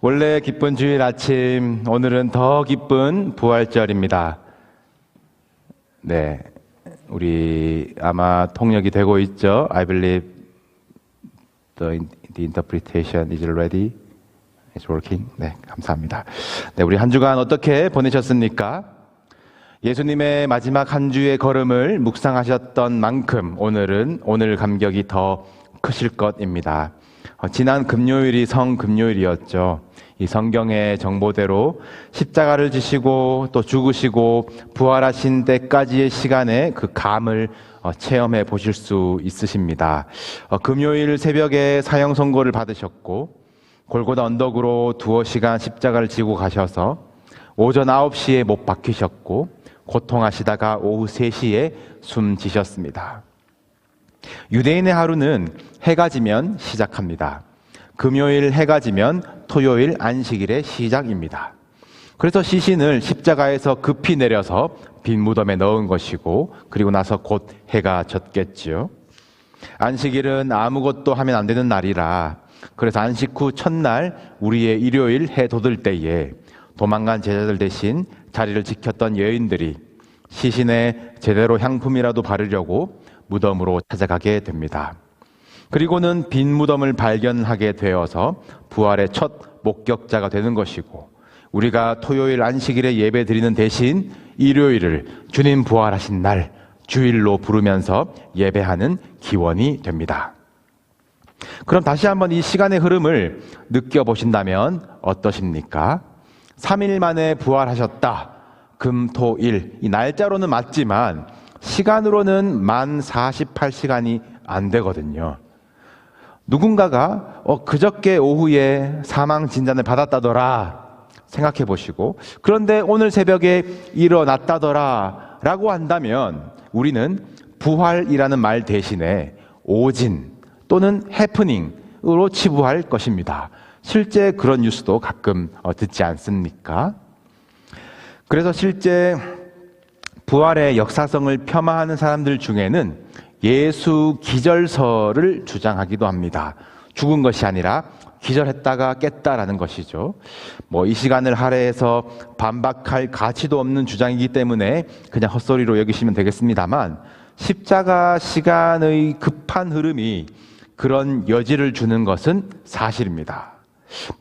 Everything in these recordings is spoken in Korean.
원래 기쁜 주일 아침, 오늘은 더 기쁜 부활절입니다. 네, 우리 아마 통역이 되고 있죠. I believe the interpretation is ready. It's working. 네, 감사합니다. 네, 우리 한 주간 어떻게 보내셨습니까? 예수님의 마지막 한 주의 걸음을 묵상하셨던 만큼 오늘 감격이 더 크실 것입니다. 지난 금요일이 성금요일이었죠. 이 성경의 정보대로 십자가를 지시고 또 죽으시고 부활하신 때까지의 시간에 그 감을 체험해 보실 수 있으십니다. 금요일 새벽에 사형 선고를 받으셨고 골고다 언덕으로 두어 시간 십자가를 지고 가셔서 오전 9시에 못 박히셨고 고통하시다가 오후 3시에 숨지셨습니다. 유대인의 하루는 해가 지면 시작합니다. 금요일 해가 지면 토요일 안식일의 시작입니다. 그래서 시신을 십자가에서 급히 내려서 빈 무덤에 넣은 것이고 그리고 나서 곧 해가 졌겠지요. 안식일은 아무것도 하면 안 되는 날이라 그래서 안식 후 첫날 우리의 일요일 해 돋을 때에 도망간 제자들 대신 자리를 지켰던 여인들이 시신에 제대로 향품이라도 바르려고 무덤으로 찾아가게 됩니다. 그리고는 빈 무덤을 발견하게 되어서 부활의 첫 목격자가 되는 것이고 우리가 토요일 안식일에 예배 드리는 대신 일요일을 주님 부활하신 날 주일로 부르면서 예배하는 기원이 됩니다. 그럼 다시 한번 이 시간의 흐름을 느껴보신다면 어떠십니까? 3일 만에 부활하셨다. 금, 토, 일. 이 날짜로는 맞지만 시간으로는 만 48시간이 안 되거든요. 누군가가 그저께 오후에 사망 진단을 받았다더라 생각해 보시고 그런데 오늘 새벽에 일어났다더라 라고 한다면 우리는 부활이라는 말 대신에 오진 또는 해프닝으로 치부할 것입니다. 실제 그런 뉴스도 가끔 듣지 않습니까? 그래서 실제 부활의 역사성을 폄하하는 사람들 중에는 예수 기절설을 주장하기도 합니다. 죽은 것이 아니라 기절했다가 깼다라는 것이죠. 이 시간을 할애해서 반박할 가치도 없는 주장이기 때문에 그냥 헛소리로 여기시면 되겠습니다만 십자가 시간의 급한 흐름이 그런 여지를 주는 것은 사실입니다.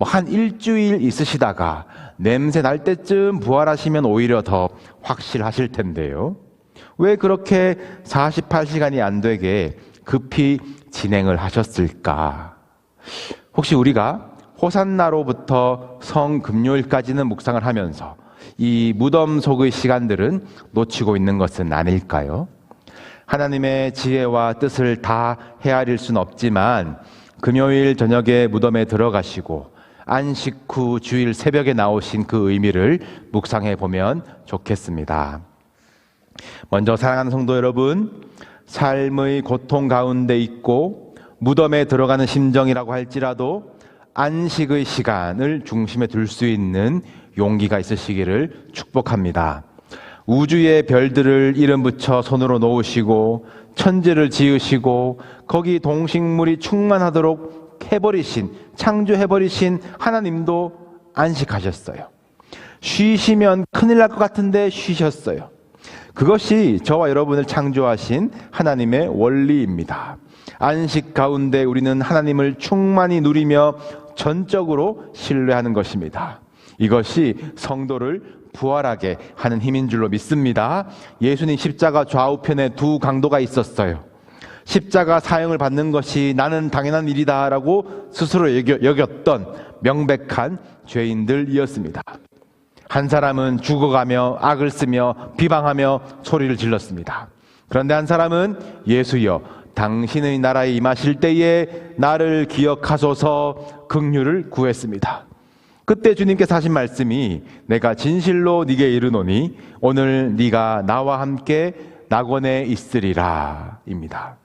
한 일주일 있으시다가 냄새 날 때쯤 부활하시면 오히려 더 확실하실 텐데요. 왜 그렇게 48시간이 안 되게 급히 진행을 하셨을까? 혹시 우리가 호산나로부터 성금요일까지는 묵상을 하면서 이 무덤 속의 시간들은 놓치고 있는 것은 아닐까요? 하나님의 지혜와 뜻을 다 헤아릴 수는 없지만 금요일 저녁에 무덤에 들어가시고 안식 후 주일 새벽에 나오신 그 의미를 묵상해 보면 좋겠습니다. 먼저 사랑하는 성도 여러분, 삶의 고통 가운데 있고 무덤에 들어가는 심정이라고 할지라도 안식의 시간을 중심에 둘 수 있는 용기가 있으시기를 축복합니다. 우주의 별들을 이름 붙여 손으로 놓으시고 천지를 지으시고 거기 동식물이 충만하도록 창조해버리신 하나님도 안식하셨어요. 쉬시면 큰일 날 것 같은데 쉬셨어요. 그것이 저와 여러분을 창조하신 하나님의 원리입니다. 안식 가운데 우리는 하나님을 충만히 누리며 전적으로 신뢰하는 것입니다. 이것이 성도를 부활하게 하는 힘인 줄로 믿습니다. 예수님 십자가 좌우편에 두 강도가 있었어요. 십자가 사형을 받는 것이 나는 당연한 일이다 라고 스스로 여겼던 명백한 죄인들이었습니다. 한 사람은 죽어가며 악을 쓰며 비방하며 소리를 질렀습니다. 그런데 한 사람은 예수여 당신의 나라에 임하실 때에 나를 기억하소서 긍휼을 구했습니다. 그때 주님께서 하신 말씀이 내가 진실로 네게 이르노니 오늘 네가 나와 함께 낙원에 있으리라 입니다.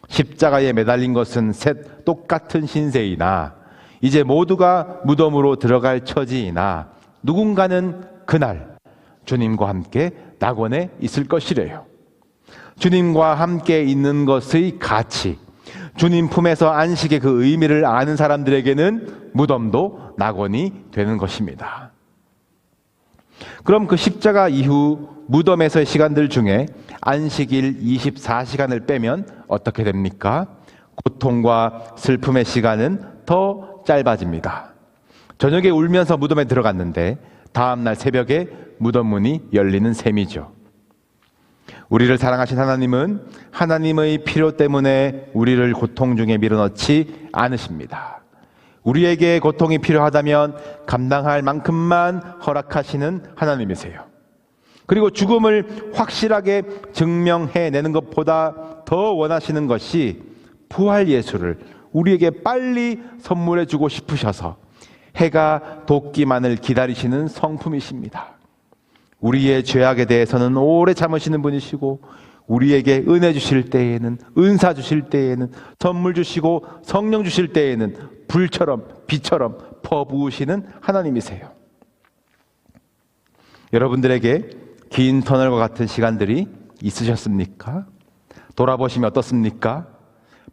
십자가에 매달린 것은 셋 똑같은 신세이나 이제 모두가 무덤으로 들어갈 처지이나 누군가는 그날 주님과 함께 낙원에 있을 것이래요. 주님과 함께 있는 것의 가치, 주님 품에서 안식의 그 의미를 아는 사람들에게는 무덤도 낙원이 되는 것입니다. 그럼 그 십자가 이후 무덤에서의 시간들 중에 안식일 24시간을 빼면 어떻게 됩니까? 고통과 슬픔의 시간은 더 짧아집니다. 저녁에 울면서 무덤에 들어갔는데 다음날 새벽에 무덤 문이 열리는 셈이죠. 우리를 사랑하신 하나님은 하나님의 필요 때문에 우리를 고통 중에 밀어넣지 않으십니다. 우리에게 고통이 필요하다면 감당할 만큼만 허락하시는 하나님이세요. 그리고 죽음을 확실하게 증명해내는 것보다 더 원하시는 것이 부활 예수를 우리에게 빨리 선물해 주고 싶으셔서 해가 돋기만을 기다리시는 성품이십니다. 우리의 죄악에 대해서는 오래 참으시는 분이시고 우리에게 은혜 주실 때에는, 은사 주실 때에는, 선물 주시고 성령 주실 때에는 불처럼 비처럼 퍼부으시는 하나님이세요. 여러분들에게 긴 터널과 같은 시간들이 있으셨습니까? 돌아보시면 어떻습니까?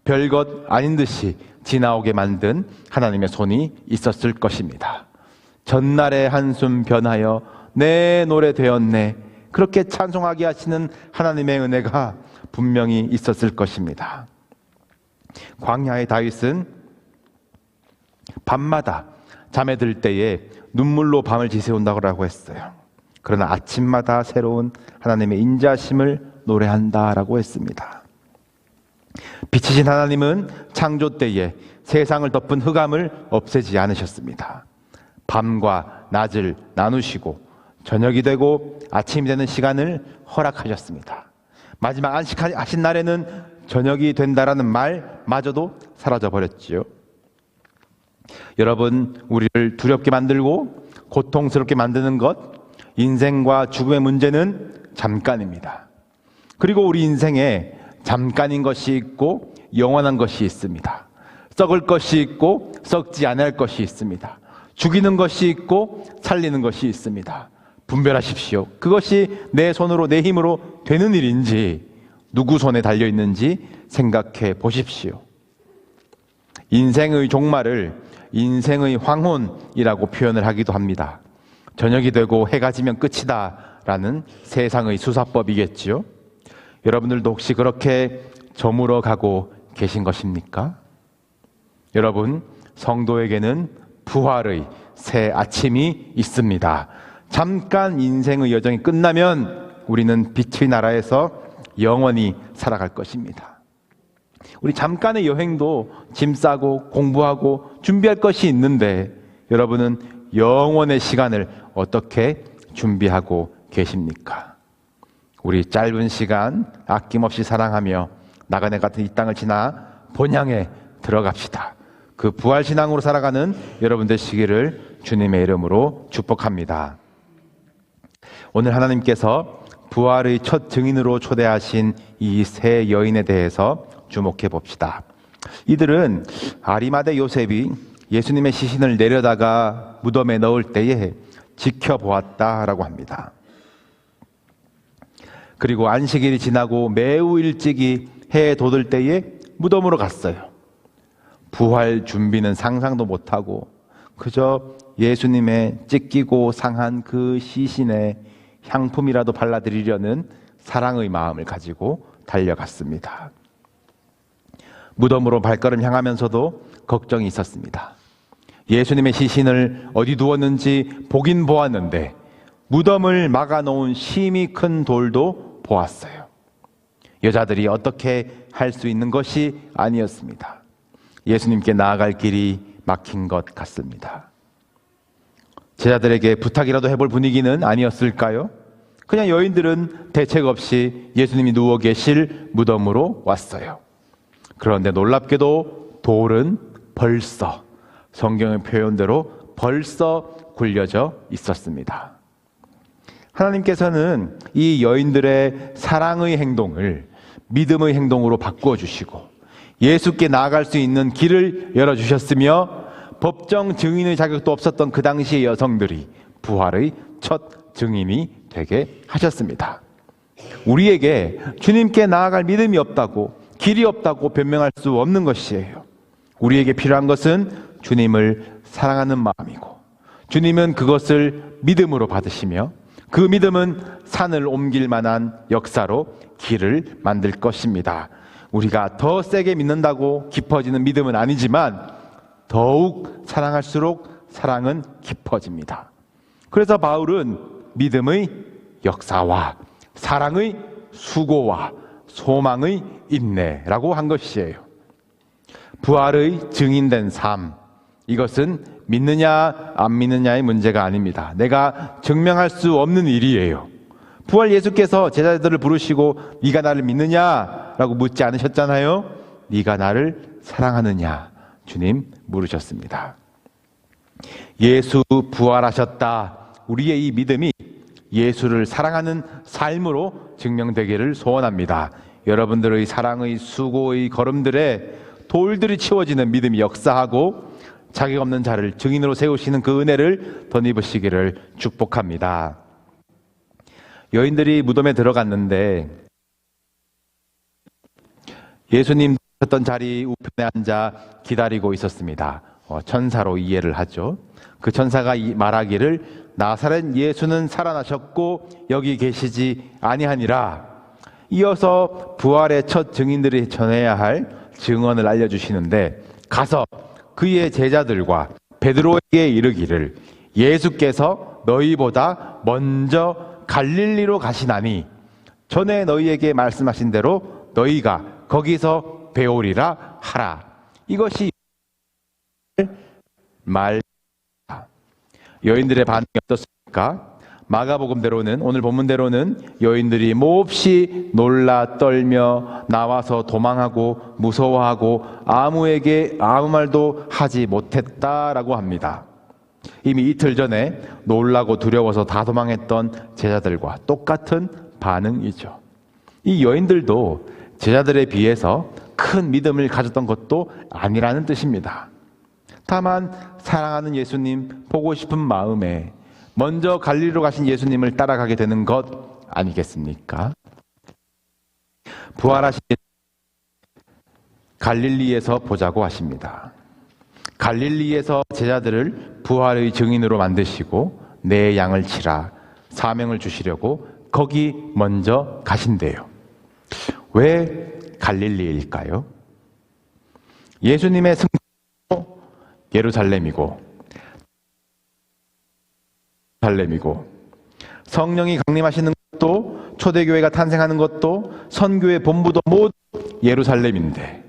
별것 아닌 듯이 지나오게 만든 하나님의 손이 있었을 것입니다. 전날의 한숨 변하여 내 노래 되었네, 그렇게 찬송하게 하시는 하나님의 은혜가 분명히 있었을 것입니다. 광야의 다윗은 밤마다 잠에 들 때에 눈물로 밤을 지새운다고 했어요. 그러나 아침마다 새로운 하나님의 인자심을 노래한다라고 했습니다. 빛이신 하나님은 창조 때에 세상을 덮은 흑암을 없애지 않으셨습니다. 밤과 낮을 나누시고 저녁이 되고 아침이 되는 시간을 허락하셨습니다. 마지막 안식하신 날에는 저녁이 된다라는 말마저도 사라져 버렸지요. 여러분, 우리를 두렵게 만들고 고통스럽게 만드는 것, 인생과 죽음의 문제는 잠깐입니다. 그리고 우리 인생에 잠깐인 것이 있고 영원한 것이 있습니다. 썩을 것이 있고 썩지 않을 것이 있습니다. 죽이는 것이 있고 살리는 것이 있습니다. 분별하십시오. 그것이 내 손으로 내 힘으로 되는 일인지 누구 손에 달려 있는지 생각해 보십시오. 인생의 종말을 인생의 황혼이라고 표현을 하기도 합니다. 저녁이 되고 해가 지면 끝이다라는 세상의 수사법이겠지요. 여러분들도 혹시 그렇게 저물어 가고 계신 것입니까? 여러분, 성도에게는 부활의 새 아침이 있습니다. 잠깐 인생의 여정이 끝나면 우리는 빛의 나라에서 영원히 살아갈 것입니다. 우리 잠깐의 여행도 짐 싸고 공부하고 준비할 것이 있는데 여러분은 영원의 시간을 어떻게 준비하고 계십니까? 우리 짧은 시간 아낌없이 사랑하며 나그네 같은 이 땅을 지나 본향에 들어갑시다. 그 부활신앙으로 살아가는 여러분 되시기를 주님의 이름으로 축복합니다. 오늘 하나님께서 부활의 첫 증인으로 초대하신 이 세 여인에 대해서 주목해 봅시다. 이들은 아리마대 요셉이 예수님의 시신을 내려다가 무덤에 넣을 때에 지켜보았다라고 합니다. 그리고 안식일이 지나고 매우 일찍이 해 돋을 때에 무덤으로 갔어요. 부활 준비는 상상도 못하고 그저 예수님의 찢기고 상한 그 시신에 향품이라도 발라드리려는 사랑의 마음을 가지고 달려갔습니다. 무덤으로 발걸음 향하면서도 걱정이 있었습니다. 예수님의 시신을 어디 두었는지 보긴 보았는데 무덤을 막아놓은 심히 큰 돌도 보았어요. 여자들이 어떻게 할 수 있는 것이 아니었습니다. 예수님께 나아갈 길이 막힌 것 같습니다. 제자들에게 부탁이라도 해볼 분위기는 아니었을까요? 그냥 여인들은 대책 없이 예수님이 누워 계실 무덤으로 왔어요. 그런데 놀랍게도 돌은 벌써 성경의 표현대로 벌써 굴려져 있었습니다. 하나님께서는 이 여인들의 사랑의 행동을 믿음의 행동으로 바꾸어 주시고 예수께 나아갈 수 있는 길을 열어주셨으며 법정 증인의 자격도 없었던 그 당시의 여성들이 부활의 첫 증인이 되게 하셨습니다. 우리에게 주님께 나아갈 믿음이 없다고 길이 없다고 변명할 수 없는 것이에요. 우리에게 필요한 것은 주님을 사랑하는 마음이고, 주님은 그것을 믿음으로 받으시며, 그 믿음은 산을 옮길 만한 역사로 길을 만들 것입니다. 우리가 더 세게 믿는다고 깊어지는 믿음은 아니지만 더욱 사랑할수록 사랑은 깊어집니다. 그래서 바울은 믿음의 역사와 사랑의 수고와 소망의 인내라고 한 것이에요. 부활의 증인된 삶, 이것은 믿느냐 안 믿느냐의 문제가 아닙니다. 내가 증명할 수 없는 일이에요. 부활 예수께서 제자들을 부르시고 네가 나를 믿느냐라고 묻지 않으셨잖아요. 네가 나를 사랑하느냐 주님 물으셨습니다. 예수 부활하셨다. 우리의 이 믿음이 예수를 사랑하는 삶으로 증명되기를 소원합니다. 여러분들의 사랑의 수고의 걸음들에 돌들이 치워지는 믿음이 역사하고 자격 없는 자를 증인으로 세우시는 그 은혜를 덧입으시기를 축복합니다. 여인들이 무덤에 들어갔는데 예수님 섰던 자리 우편에 앉아 기다리고 있었습니다. 천사로 이해를 하죠. 그 천사가 말하기를 나사렛 예수는 살아나셨고 여기 계시지 아니하니라. 이어서 부활의 첫 증인들이 전해야 할 증언을 알려주시는데, 가서 그의 제자들과 베드로에게 이르기를 예수께서 너희보다 먼저 갈릴리로 가시나니 전에 너희에게 말씀하신 대로 너희가 거기서 배우리라 하라. 이것이 말. 여인들의 반응이 어떻습니까? 마가복음대로는, 오늘 본문대로는 여인들이 몹시 놀라 떨며 나와서 도망하고 무서워하고 아무에게 아무 말도 하지 못했다라고 합니다. 이미 이틀 전에 놀라고 두려워서 다 도망했던 제자들과 똑같은 반응이죠. 이 여인들도 제자들에 비해서 큰 믿음을 가졌던 것도 아니라는 뜻입니다. 다만 사랑하는 예수님, 보고 싶은 마음에 먼저 갈릴리로 가신 예수님을 따라가게 되는 것 아니겠습니까? 부활하신 갈릴리에서 보자고 하십니다. 갈릴리에서 제자들을 부활의 증인으로 만드시고 내 양을 치라 사명을 주시려고 거기 먼저 가신대요. 왜 갈릴리일까요? 예수님의 승천도 예루살렘이고 성령이 강림하시는 것도, 초대교회가 탄생하는 것도, 선교의 본부도 모두 예루살렘인데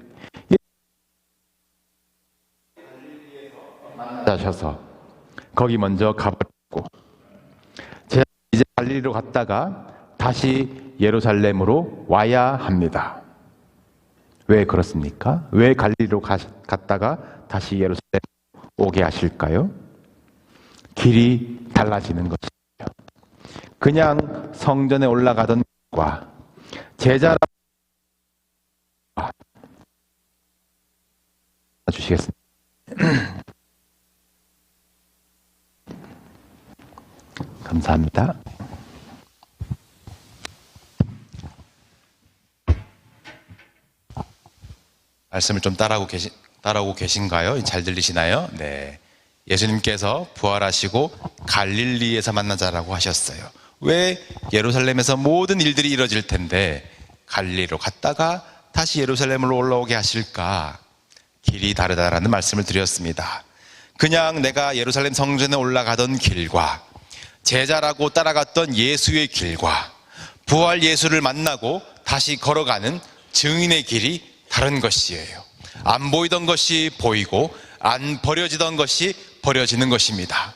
하셔서 거기 먼저 가버리고 이제 갈릴리로 갔다가 다시 예루살렘으로 와야 합니다. 왜 그렇습니까? 왜 갈릴리로 갔다가 다시 예루살렘 오게 하실까요? 길이 달라지는 것이죠. 그냥 성전에 올라가던 길과 제자라 주시겠습니다. 감사합니다. 말씀을 좀 따라오고 계신가요? 잘 들리시나요? 네. 예수님께서 부활하시고 갈릴리에서 만나자라고 하셨어요. 왜 예루살렘에서 모든 일들이 이루어질 텐데 갈릴리로 갔다가 다시 예루살렘으로 올라오게 하실까? 길이 다르다라는 말씀을 드렸습니다. 그냥 내가 예루살렘 성전에 올라가던 길과 제자라고 따라갔던 예수의 길과 부활 예수를 만나고 다시 걸어가는 증인의 길이 다른 것이에요. 안 보이던 것이 보이고 안 버려지던 것이 버려지는 것입니다.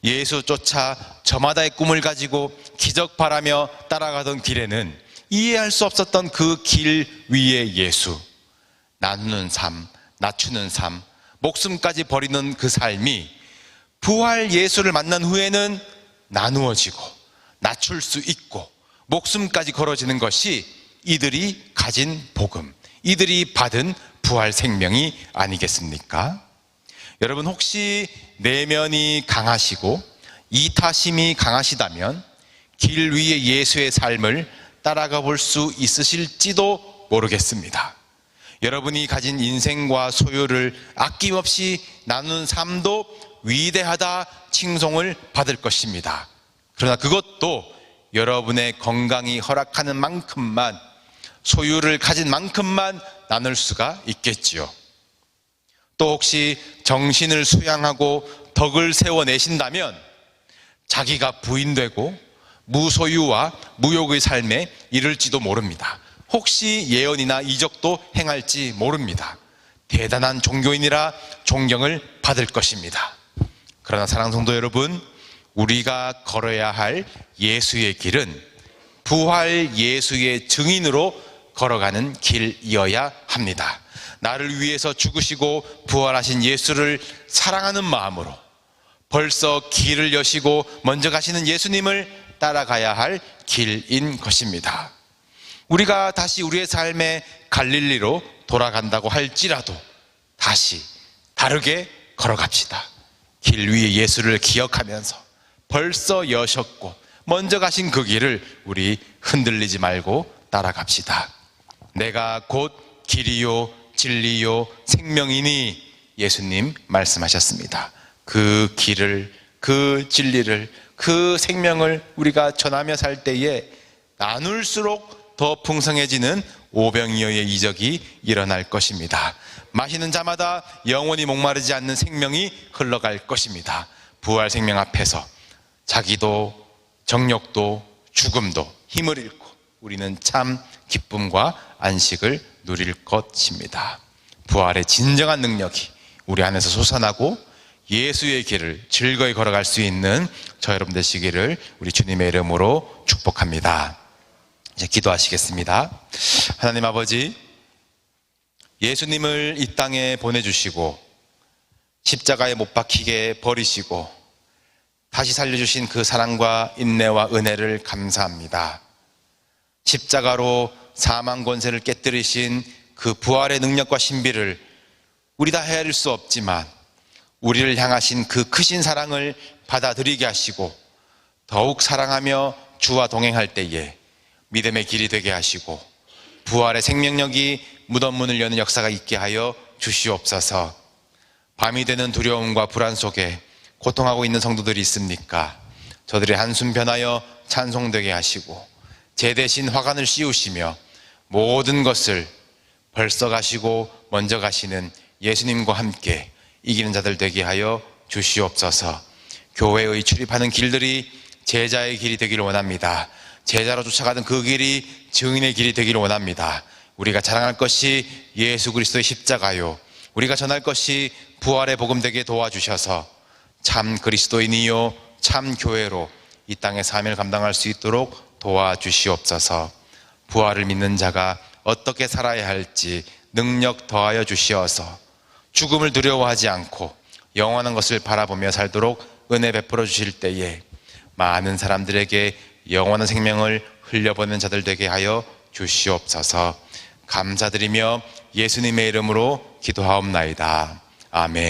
예수 쫓아 저마다의 꿈을 가지고 기적 바라며 따라가던 길에는 이해할 수 없었던 그 길 위의 예수, 나누는 삶, 낮추는 삶, 목숨까지 버리는 그 삶이 부활 예수를 만난 후에는 나누어지고 낮출 수 있고 목숨까지 걸어지는 것이 이들이 가진 복음, 이들이 받은 부활 생명이 아니겠습니까? 여러분, 혹시 내면이 강하시고 이타심이 강하시다면 길 위의 예수의 삶을 따라가 볼 수 있으실지도 모르겠습니다. 여러분이 가진 인생과 소유를 아낌없이 나누는 삶도 위대하다 칭송을 받을 것입니다. 그러나 그것도 여러분의 건강이 허락하는 만큼만, 소유를 가진 만큼만 나눌 수가 있겠지요. 또 혹시 정신을 수양하고 덕을 세워내신다면 자기가 부인되고 무소유와 무욕의 삶에 이를지도 모릅니다. 혹시 예언이나 이적도 행할지 모릅니다. 대단한 종교인이라 존경을 받을 것입니다. 그러나 사랑하는 성도 여러분, 우리가 걸어야 할 예수의 길은 부활 예수의 증인으로 걸어가는 길이어야 합니다. 나를 위해서 죽으시고 부활하신 예수를 사랑하는 마음으로 벌써 길을 여시고 먼저 가시는 예수님을 따라가야 할 길인 것입니다. 우리가 다시 우리의 삶의 갈릴리로 돌아간다고 할지라도 다시 다르게 걸어갑시다. 길 위에 예수를 기억하면서 벌써 여셨고 먼저 가신 그 길을 우리 흔들리지 말고 따라갑시다. 내가 곧 길이요 진리요 생명이니 예수님 말씀하셨습니다. 그 길을, 그 진리를, 그 생명을 우리가 전하며 살 때에 나눌수록 더 풍성해지는 오병이어의 이적이 일어날 것입니다. 마시는 자마다 영원히 목마르지 않는 생명이 흘러갈 것입니다. 부활 생명 앞에서 자기도 정욕도 죽음도 힘을 잃고 우리는 참 기쁨과 안식을 누릴 것입니다. 부활의 진정한 능력이 우리 안에서 솟아나고 예수의 길을 즐거이 걸어갈 수 있는 저 여러분 되시기를 우리 주님의 이름으로 축복합니다. 이제 기도하시겠습니다. 하나님 아버지, 예수님을 이 땅에 보내주시고 십자가에 못 박히게 버리시고 다시 살려주신 그 사랑과 인내와 은혜를 감사합니다. 십자가로 사망 권세를 깨뜨리신 그 부활의 능력과 신비를 우리 다 헤아릴 수 없지만 우리를 향하신 그 크신 사랑을 받아들이게 하시고 더욱 사랑하며 주와 동행할 때에 믿음의 길이 되게 하시고 부활의 생명력이 무덤 문을 여는 역사가 있게 하여 주시옵소서. 밤이 되는 두려움과 불안 속에 고통하고 있는 성도들이 있습니까? 저들의 한숨 변하여 찬송되게 하시고 제 대신 화관을 씌우시며 모든 것을 벌써 가시고 먼저 가시는 예수님과 함께 이기는 자들 되게 하여 주시옵소서. 교회의 출입하는 길들이 제자의 길이 되기를 원합니다. 제자로 쫓아가는 그 길이 증인의 길이 되기를 원합니다. 우리가 자랑할 것이 예수 그리스도의 십자가요, 우리가 전할 것이 부활의 복음 되게 도와주셔서 참 그리스도인이요 참 교회로 이 땅의 사명을 감당할 수 있도록 도와주시옵소서. 부활을 믿는 자가 어떻게 살아야 할지 능력 더하여 주시어서 죽음을 두려워하지 않고 영원한 것을 바라보며 살도록 은혜 베풀어 주실 때에 많은 사람들에게 영원한 생명을 흘려보내는 자들 되게 하여 주시옵소서. 감사드리며 예수님의 이름으로 기도하옵나이다. 아멘.